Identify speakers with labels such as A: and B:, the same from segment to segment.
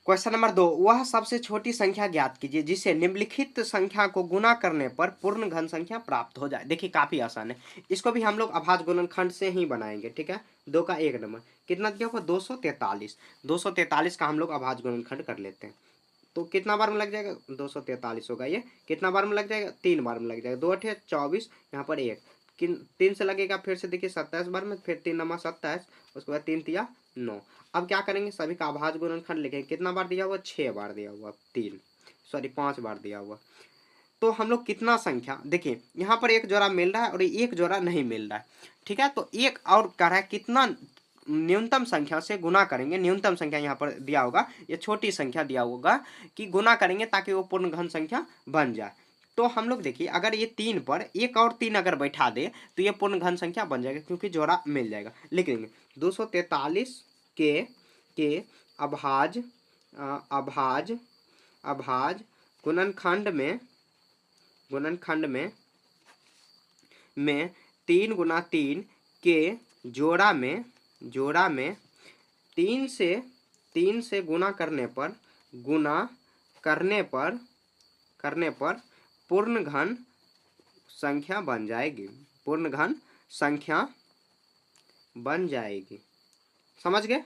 A: Question number 2, वह सबसे छोटी संख्या ज्ञात कीजिए जिसे निम्नलिखित संख्या को गुना करने पर पूर्ण घन संख्या प्राप्त हो जाए। देखिए काफी आसान है, इसको भी हम लोग अभाज्य गुणनखंड से ही बनाएंगे। ठीक है, 2 का 1 नंबर कितना दिया हुआ 243, 243 का हम लोग अभाज्य गुणनखंड कर लेते हैं। तो कितना बार में लग जाएगा 243 होगा, ये कितना बार में लग जाएगा 3 बार में लग जाएगा, 2 अठे 24, यहाँ पर 1 3 से लगेगा, फिर से देखिए 27 बार में, फिर 3 नंबर 27, उसके बाद 3 तिया 9। अब क्या करेंगे, सभी का अभाज्य गुणनखंड लिखेंगे। कितना बार दिया हुआ 6 बार दिया हुआ, 5 बार दिया हुआ। तो हम लोग कितना संख्या, देखिए यहाँ पर एक जोड़ा मिल रहा है और एक जोड़ा नहीं मिल रहा है। ठीक है, तो एक और कह रहा है कितना न्यूनतम संख्या से गुना करेंगे। न्यूनतम संख्या यहाँ पर दिया होगा, ये छोटी संख्या दिया होगा कि गुना करेंगे ताकि वो पूर्ण घन संख्या बन जाए। तो हम लोग देखिए अगर ये 3 पर एक और 3 अगर बैठा दे तो ये पूर्ण घन संख्या बन जाएगा, क्योंकि जोड़ा मिल जाएगा। लिख देंगे 243 के अभाज्य अभाज्य अभाज्य गुणनखंड में 3 गुना 3 के जोड़ा में 3 से गुना करने पर पूर्ण घन संख्या बन जाएगी, पूर्ण घन संख्या बन जाएगी। समझ गए,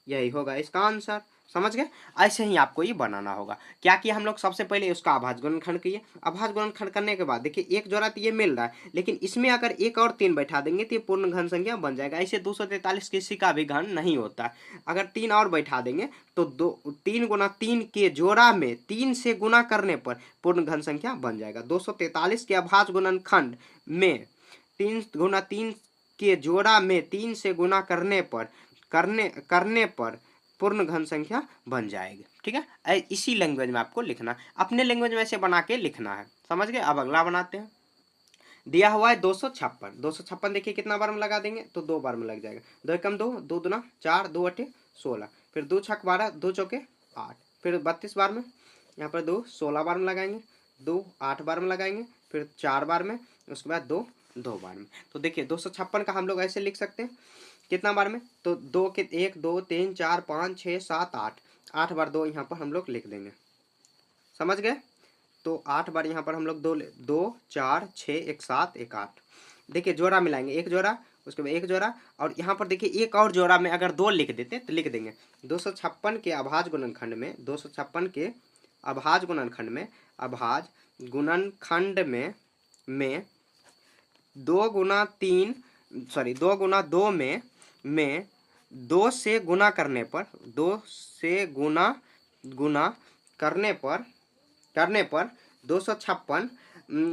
A: यही होगा इसका आंसर। समझ गए, ऐसे ही आपको ये बनाना होगा। क्या किया हम लोग, सबसे पहले उसका अभाज्य गुणनखंड किए। अभाज्य गुणनखंड करने के बाद देखिए एक जोड़ा तो ये मिल रहा है, लेकिन इसमें अगर एक और 3 बैठा देंगे तो ये पूर्ण घन संख्या बन जाएगा। ऐसे 243 किसी का भी घन नहीं होता है। अगर 3 और बैठा देंगे तो 3 गुना 3 के जोड़ा में 3 से गुना करने पर पूर्ण घन संख्या बन जाएगा। 243 के अभाज्य गुणनखंड में 3 गुना 3 के जोड़ा में 3 से गुना करने पर पूर्ण घन संख्या बन जाएगी। ठीक है, इसी लैंग्वेज में आपको लिखना, अपने लैंग्वेज में ऐसे बना के लिखना है। समझ गए, अब अगला बनाते हैं। दिया हुआ है 256 देखिए कितना बार में लगा देंगे तो 2 बार में लग जाएगा। 2 एकम 2, 2 दूना 4, 2 अठे 16, फिर 2 छक 12, 2 चौके 8, फिर 32 बार में, यहाँ पर 2 16 बार में लगाएंगे, 2 8 बार में लगाएंगे, फिर 4 बार में, उसके बाद 2 बार में। तो देखिए 256 का हम लोग ऐसे लिख सकते हैं कितना बार में, तो 2 के 1 2 3 4 5 6 7 8 बार 2 यहाँ पर हम लोग लिख देंगे। समझ गए, तो 8 बार यहाँ पर हम लोग 2 4 6 1 7 1 8। देखिए जोड़ा मिलाएंगे, एक जोड़ा उसके बाद एक जोड़ा, और यहाँ पर देखिए एक और जोड़ा में अगर 2 लिख देते तो लिख देंगे 256 के अभाज्य गुणनखंड में 256 के अभाज्य गुणनखंड में 2 गुना 2 में 2 से गुना करने पर 2 से गुना करने पर 256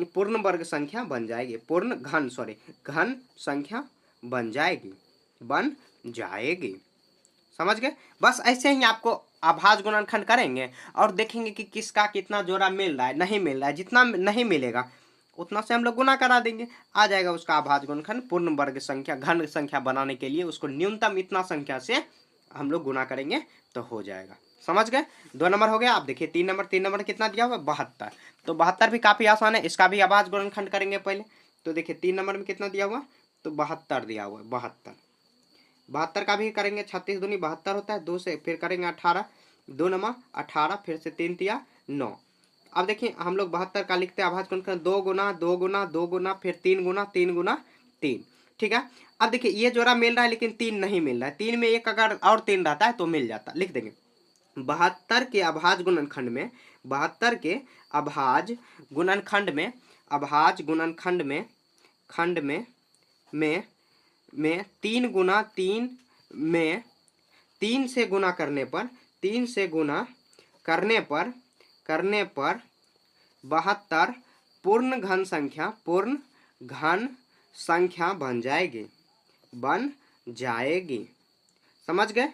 A: पूर्ण वर्ग संख्या बन जाएगी, घन संख्या बन जाएगी। समझ गए, बस ऐसे ही आपको अभाज्य गुणनखंड करेंगे और देखेंगे कि किसका कितना जोड़ा मिल रहा है, नहीं मिल रहा है। जितना नहीं मिलेगा उतना से हम लोग गुना करा देंगे, आ जाएगा उसका अभाज्य गुणनखंड। पूर्ण वर्ग संख्या घन संख्या बनाने के लिए उसको न्यूनतम इतना संख्या से हम लोग गुना करेंगे तो हो जाएगा। समझ गए, 2 नंबर हो गया। आप देखिए 3 नंबर कितना दिया हुआ 72, तो 72 भी काफी आसान है, इसका भी अभाज्य गुणनखंड करेंगे पहले। तो देखिए 3 नंबर में कितना दिया हुआ, तो 72 दिया हुआ है, 72 का भी करेंगे, 36 दूनी 72 होता है, 2 से फिर करेंगे 18, 2 नंबर 18, फिर से 3 तिया 9। अब देखिए हम लोग 72 का लिखते हैं अभाज्य गुणनखंड 2 गुना 2 गुना 2 गुना, फिर 3 गुना 3 गुना 3। ठीक है, अब देखिए ये जोड़ा मिल रहा है लेकिन 3 नहीं मिल रहा है, 3 में एक अगर और 3 रहता है तो मिल जाता। लिख देंगे 72 के अभाज्य गुणनखंड में 72 के अभाज्य गुणनखंड में 3 गुना 3 में 3 से गुना करने पर 72 पूर्ण घन संख्या बन जाएगी। समझ गए,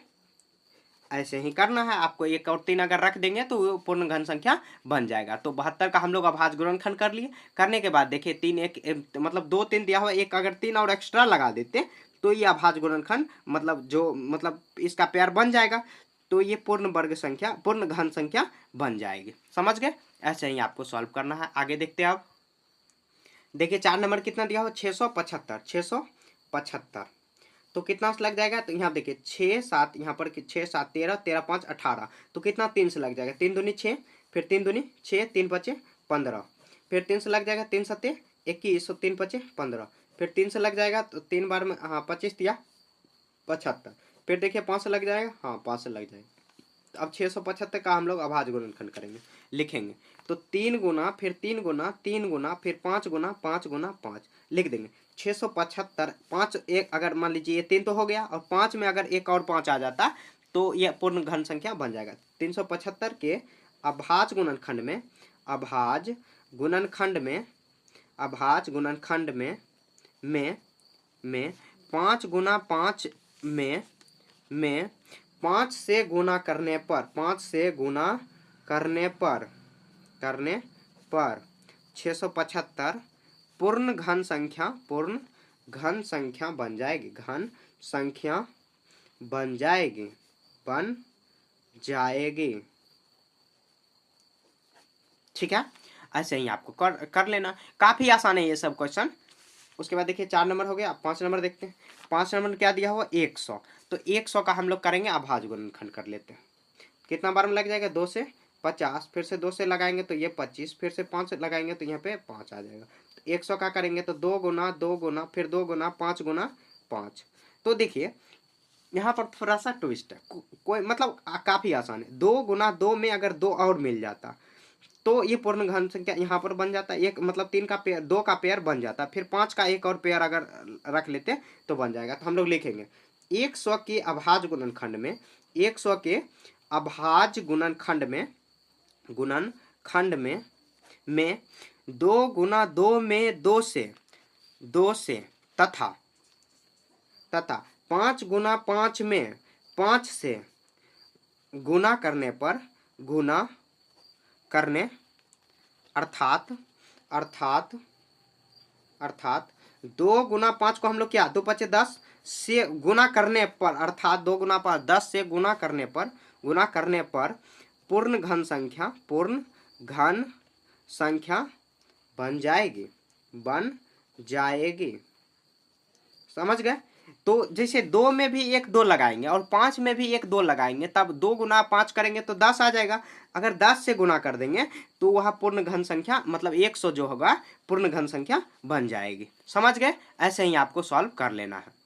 A: ऐसे ही करना है आपको। 1 और 3 अगर रख देंगे तो वो पूर्ण घन संख्या बन जाएगा। तो 72 का हम लोग अभाज्य गुणनखंड कर लिए। करने के बाद देखिए 3 1 मतलब 2 3 दिया हुआ, एक अगर 3 और एक्स्ट्रा लगा देते तो ये अभाज्य गुणनखंड मतलब इसका पेयर बन जाएगा, तो ये पूर्ण घन संख्या बन जाएगी। समझ गए, ऐसे ही आपको सॉल्व करना है। आगे देखते हैं आप। देखिए 4 नंबर कितना दिया हुआ 675। तो कितना से लग जाएगा, तो यहाँ देखिए 6 7, यहाँ पर 6 7 13, 13 5 18, तो कितना 3 से लग जाएगा, 3 दूनी 6, फिर 3 दूनी 6, 3 पचे 15, फिर 3 से लग जाएगा, 3 सत्ते 21, 3 पचे 15, फिर 3 से लग जाएगा तो 3 बार में, हाँ 25 या 75, फिर देखिए 5 से लग जाएगा, हाँ 5 से लग जाएगा। तो अब 675 का हम लोग अभाज्य गुणनखंड करेंगे, लिखेंगे तो 3 गुना, फिर 3 गुना, 3 गुना, फिर 5 गुना, 5 गुना 5 लिख देंगे। 675, 5 एक, अगर मान लीजिए ये 3 तो हो गया, और 5 में अगर एक और 5 आ जाता तो ये पूर्ण घन संख्या बन जाएगा। 375 के अभाज्य गुणनखंड में, अभाज्य गुणनखंड में, अभाज्य गुणनखंड में 5 गुना 5 में 5 से गुना करने पर, 5 से गुना करने पर 675 पूर्ण घन संख्या, पूर्ण घन संख्या बन जाएगी, घन संख्या बन जाएगी, बन जाएगी। ठीक है, ऐसे ही आपको कर लेना, काफी आसान है ये सब क्वेश्चन। उसके बाद देखिए 4 नंबर हो गया, 5 नंबर देखते हैं। 5 नंबर क्या दिया हुआ, 100, तो 100 का हम लोग करेंगे अभाज्य गुणनखंड कर लेते हैं। कितना बार में लग जाएगा, 2 से 50, फिर से 2 से लगाएंगे तो ये 25, फिर से 5 लगाएंगे तो यहाँ पे 5 आ जाएगा। तो 100 का करेंगे तो 2 गुना 2 गुना, फिर 2 गुना 5 गुना 5। तो देखिए यहाँ पर थोड़ा सा ट्विस्ट है, कोई मतलब काफी आसान है। 2 गुना 2 में अगर 2 और मिल जाता तो ये पूर्ण घन संख्या यहाँ पर बन जाता, एक मतलब 3 का पेयर, 2 का पेयर बन जाता, फिर 5 का एक और पेयर अगर रख लेते तो बन जाएगा। तो हम लोग लिखेंगे 100 के अभाज्य गुणनखंड में, 100 के अभाज्य गुणनखंड में 2 गुना 2 में 2 से तथा 5 गुना 5 में 5 से गुना करने पर, गुना करने अर्थात 2 गुना 5 को हम लोग क्या, 2 पचे 10 से गुना करने पर, अर्थात 2 गुना 5 10 से गुना करने पर पूर्ण घन संख्या बन जाएगी। समझ गए। तो जैसे 2 में भी एक 2 लगाएंगे और 5 में भी एक 2 लगाएंगे, तब 2 गुना 5 करेंगे तो 10 आ जाएगा। अगर 10 से गुना कर देंगे तो वह पूर्ण घन संख्या, मतलब 100 जो होगा पूर्ण घन संख्या बन जाएगी। समझ गए, ऐसे ही आपको सॉल्व कर लेना है।